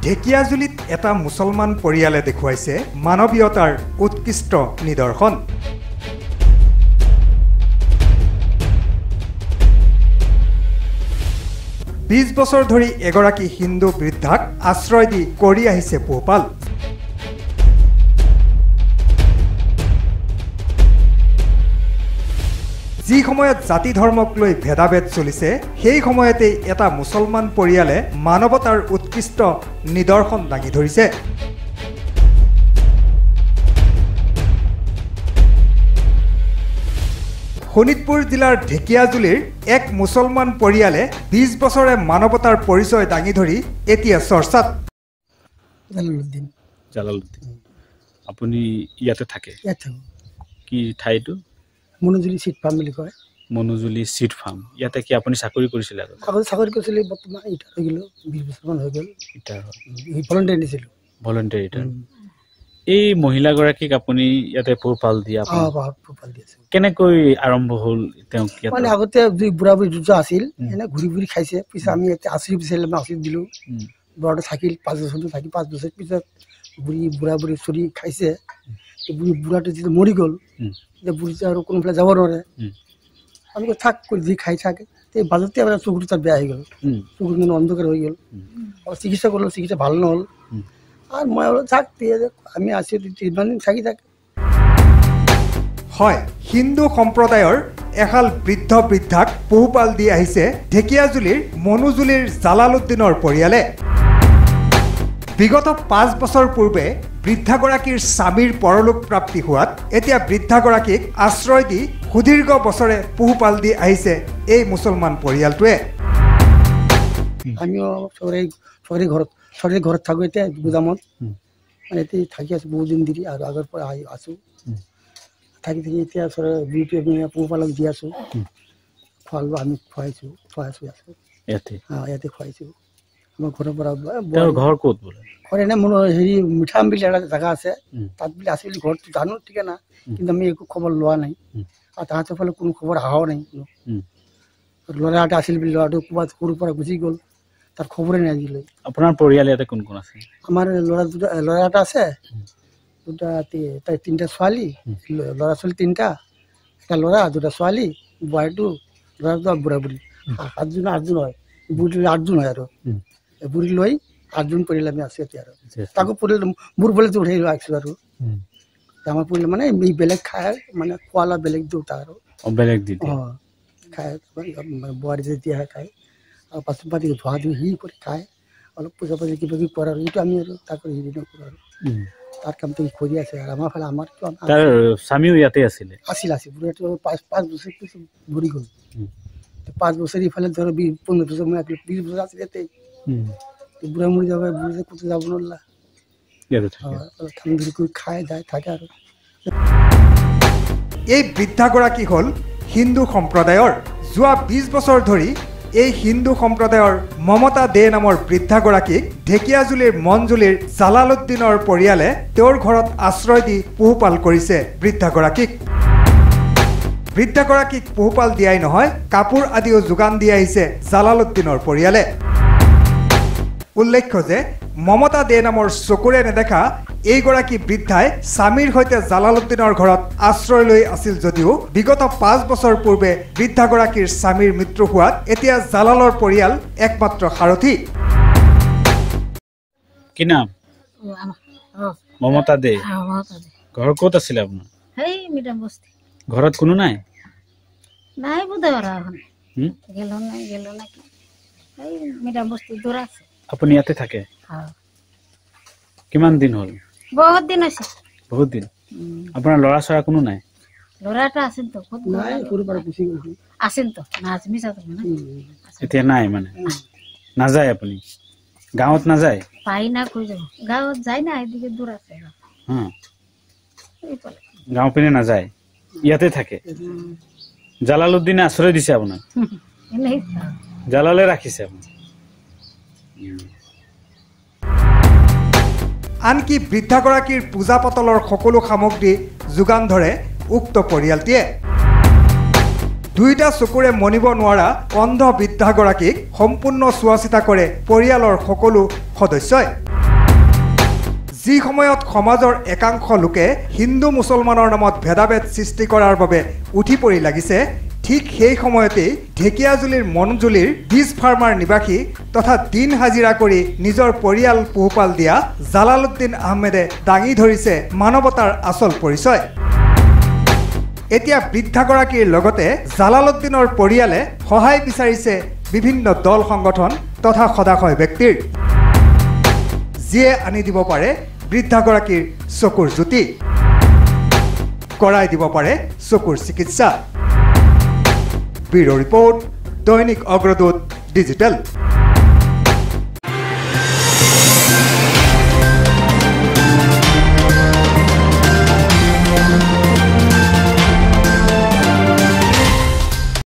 ঢেকিয়াজুলিত এটা মুছলমান পৰিয়ালে দেখুৱাইছে মানৱীয়তাৰ উৎকৃষ্ট নিদৰ্শন। 20 বছৰ ধৰি এগৰাকী হিন্দু বৃদ্ধাক আশ্ৰয় দি কৰি আহিছে পোহপাল। যি সময়ত জাতি ধৰ্মক লৈ ভেদাভেদ চলিছে সেই সময়তে এটা মুছলমান পৰিয়ালে মানৱতাৰ উৎকৃষ্ট নিদৰ্শন দাঙি ধৰিছে। শোণিতপুৰ জিলাৰ ঢেকিয়াজুলিৰ এক মুছলমান পৰিয়ালে 20 বছৰে মানৱতাৰ পৰিচয় দাঙি ধৰি এতিয়া চৰ্চাত। জালালুদ্দিন আপুনি ইয়াতে থাকে? কি ঠাইটো? মনোজুলি সিট ফাৰ্ম বুলি কয়। মনোজুলি সিট ফাৰ্ম। ইয়াতে কি আপুনি চাকৰি কৰিছিল? আগতে চাকৰি কৰিছিল, বৰ্তমান ইটা হৈ গ'ল, 20 বছৰমান হৈ গ'ল। ইটা ভলণ্টিয়াৰ দিছিলোঁ। ভলণ্টিয়াৰ ইটা। এই মহিলাগৰাকীক আপুনি ইয়াতে পোহপাল দিয়া? পোহপাল দি আছে। কেনেকৈ আৰম্ভ হ'ল তেওঁ? মানে আগতে যি বুঢ়া বুঢ়ী দুটা আছিল, এনে ঘূৰি ঘূৰি খাইছে। পিছত আমি ইয়াতে আশ্ৰয় বিচাৰিলে আমি আশ্ৰয় দিলোঁ। বুঢ়াটো থাকিল 5 বছৰ থাকি 5 বছৰ পিছত বুঢ়া বুঢ়ী চৰি খাইছে। বুঢ়াটো যেতিয়া মৰি গ'ল, এতিয়া বুঢ়ীটো আৰু কোনোফালে যাব নোৱাৰে। আমি থাক কৰি যি খাই থাকে এই বাজতে আমাৰ চকুটো তাত বেয়া হৈ গ'ল, চকুটো মানে অন্ধকাৰ হৈ গ'ল। আৰু চিকিৎসা কৰিলোঁ, চিকিৎসা ভাল নহ'ল। আৰু মই অলপ থাক আমি আছি ইমান দিন থাকি থাকে। হয়, হিন্দু সম্প্ৰদায়ৰ এহাল বৃদ্ধ বৃদ্ধাক পোহপাল দি আহিছে ঢেকিয়াজুলিৰ মনোজুলিৰ জালালুদ্দিনৰ পৰিয়ালে। বিগত 5 বছৰ পূৰ্বে বৃদ্ধাগৰাকীৰ স্বামীৰ পৰলোক প্ৰাপ্তি হোৱাত এতিয়া বৃদ্ধাগৰাকীক আশ্ৰয় দি সুদীৰ্ঘ বছৰে পোহপাল দি আহিছে এই মুছলমান পৰিয়ালটোৱে। আমিও চৰকাৰী ঘৰত থাকোঁ এতিয়া গুদামত, মানে এতিয়া থাকি আছোঁ বহুত দিন ধৰি। আৰু আগৰ পৰা আছোঁ থাকি এতিয়া চৰকাৰী পোহপালক দি আছোঁ। খোৱা লোৱা আমি খুৱাই আছোঁ ইয়াতে খুৱাইছোঁ। আমাৰ ঘৰৰ পৰা ঘৰ ক'ত বোলে? ঘৰ এনে মোৰ হেৰি মিঠাম বুলি এটা জেগা আছে, তাত বুলি আছে বুলি ঘৰটো জানো ঠিক না, কিন্তু আমি একো খবৰ লোৱা নাই। আৰু তাহাঁতৰ ফালে কোনো খবৰ অহাও নাই। ল'ৰা এটা আছিল বুলি ল'ৰাটো ক'ৰবাত সৰুৰ পৰা গুচি গ'ল, তাৰ খবৰে নাই আজিলৈ। আপোনাৰ পৰিয়াল ইয়াতে কোন কোন আছে? আমাৰ ল'ৰা এটা আছে, তিনিটা ছোৱালী, ল'ৰা ছোৱালী 3টা, এটা ল'ৰা 2টা ছোৱালী, বোৱাৰীটো, ল'ৰাটো বুঢ়া বুঢ়ী 8জন হয়, বুঢ়ীটো 8জন হয়। আৰু বুঢ়ী লৈ 8জন পৰিয়াল আমি আছোঁ এতিয়া। আৰু তাকো পৰিয়াল মোৰ পৰিয়ালটো উঠাই ৰাখিছোঁ। আৰু আমাৰ পৰিয়াল মানে বেলেগ খাই, মানে খোৱা লোৱা বেলেগ দিওঁ আৰু বেলেগ দি খাই, বোৱাৰী যেতিয়া খায় আৰু পাছত পাতি ধোৱা ধুই সি কৰি খায়, অলপ পইচা পাতি কিবা কিবি কৰে। আৰু এইটো আমি আৰু তাক হেৰি নকৰোঁ। আৰু তাৰ কামটো কৰি আছে। আৰু আমাৰ ফালে আমাৰ স্বামীও ইয়াতে আছিলে? আছিল। বুঢ়াটো 5 বছৰ পিছত মৰি গ'ল। 5 বছৰ ইফালে ধৰ 15 বছৰ মই 20 বছৰ আছিল ইয়াতে। বুঢ়া মৰি যাব, বুঢ়ী ক'তো যাব নোৱাৰিলা, ঠাণ্ডা কৰি খাই যায় থাকে। আৰু এই বৃদ্ধাগৰাকী হ'ল হিন্দু সম্প্ৰদায়ৰ। যোৱা 20 বছৰ ধৰি এই হিন্দু সম্প্ৰদায়ৰ মমতা দে নামৰ বৃদ্ধাগৰাকীক ঢেকিয়াজুলিৰ মনজুলিৰ জালালুদ্দিনৰ পৰিয়ালে তেওঁৰ ঘৰত আশ্ৰয় দি পোহপাল কৰিছে বৃদ্ধাগৰাকীক। বৃদ্ধাগৰাকীক পোহপাল দিয়াই নহয়, কাপোৰ আদিও যোগান দি আহিছে জালালুদ্দিনৰ পৰিয়ালে। উল্লেখ্য যে মমতা দে নামৰ চকুৰে নেদেখা এইগৰাকী বৃদ্ধাই স্বামীৰ সৈতে জালালুদ্দিনৰ ঘৰত আশ্ৰয় লৈ আছিল যদিও বিগত 5 বছৰ পূৰ্বে বৃদ্ধাগৰাকীৰ স্বামীৰ মৃত্যু হোৱাত এতিয়া জালালৰ পৰিয়াল একমাত্ৰ সাৰথী। কি নাম? মমতা দে। ঘৰ ক'ত আছিলে আপোনাৰ? ঘৰত কোনো নাই? আপুনি ইয়াতে থাকে? কিমান দিন হ'ল? বহুত দিন হৈছে। বহুত দিন। আপোনাৰ ল'ৰা ছৰা কোনো নাই? ল'ৰা এটা আছিল তো, আছিল তো, এতিয়া নাই মানে? নাযায় আপুনি গাঁৱত? নাযায়? পাই না কৈ যাব, গাঁৱত যায় না, এদিকে দূৰ আছে। গাঁও পিনে নাযায়, ইয়াতে থাকে। জালালুদ্দিনে আশ্ৰয় দিছে আপোনাক? জালালে ৰাখিছে আপোনাক? আনকি বৃদ্ধাগৰাকীৰ পূজা পাতলৰ সকলো সামগ্ৰী যোগান ধৰে উক্ত পৰিয়ালটিয়ে। 2টা চকুৰে মনিব নোৱাৰা অন্ধ বৃদ্ধাগৰাকীক সম্পূৰ্ণ চোৱা চিতা কৰে পৰিয়ালৰ সকলো সদস্যই। যি সময়ত সমাজৰ একাংশ লোকে হিন্দু মুছলমানৰ নামত ভেদাভেদ সৃষ্টি কৰাৰ বাবে উঠি পৰি লাগিছে ঠিক সেই সময়তেই ঢেকিয়াজুলিৰ মনজুলিৰ বীজ ফাৰ্মাৰ নিবাসী তথা দিন হাজিৰা কৰি নিজৰ পৰিয়াল পোহপাল দিয়া জালালুদ্দিন আহমেদে দাঙি ধৰিছে মানৱতাৰ আচল পৰিচয় এতিয়া বৃদ্ধাগৰাকীৰ লগতে জালালুদ্দিনৰ পৰিয়ালে সহায় বিচাৰিছে বিভিন্ন দল সংগঠন তথা সদাশয় ব্যক্তিৰ যিয়ে আনি দিব পাৰে বৃদ্ধাগৰাকীৰ চকুৰ জ্যোতি কৰাই দিব পাৰে চকুৰ চিকিৎসা ব্যুৰ ৰিপৰ্ট দৈনিক অগ্ৰদূত ডিজিটেল